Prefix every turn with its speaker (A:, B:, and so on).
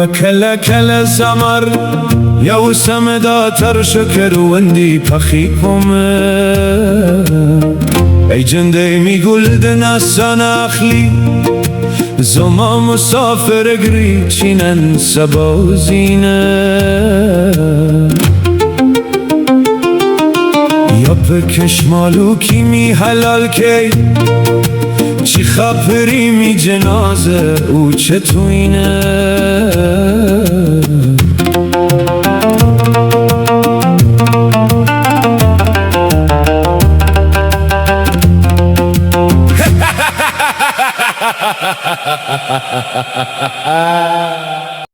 A: كلا كلا سمر يا وسمدا ترشكر وندي بخيكم اي جندي ميقول دنا سنة اخلي زما مسافر اقري چينن سبوزينه يا بكش مالوكي مي حلال كي چی خبری می جنازه او چطوینه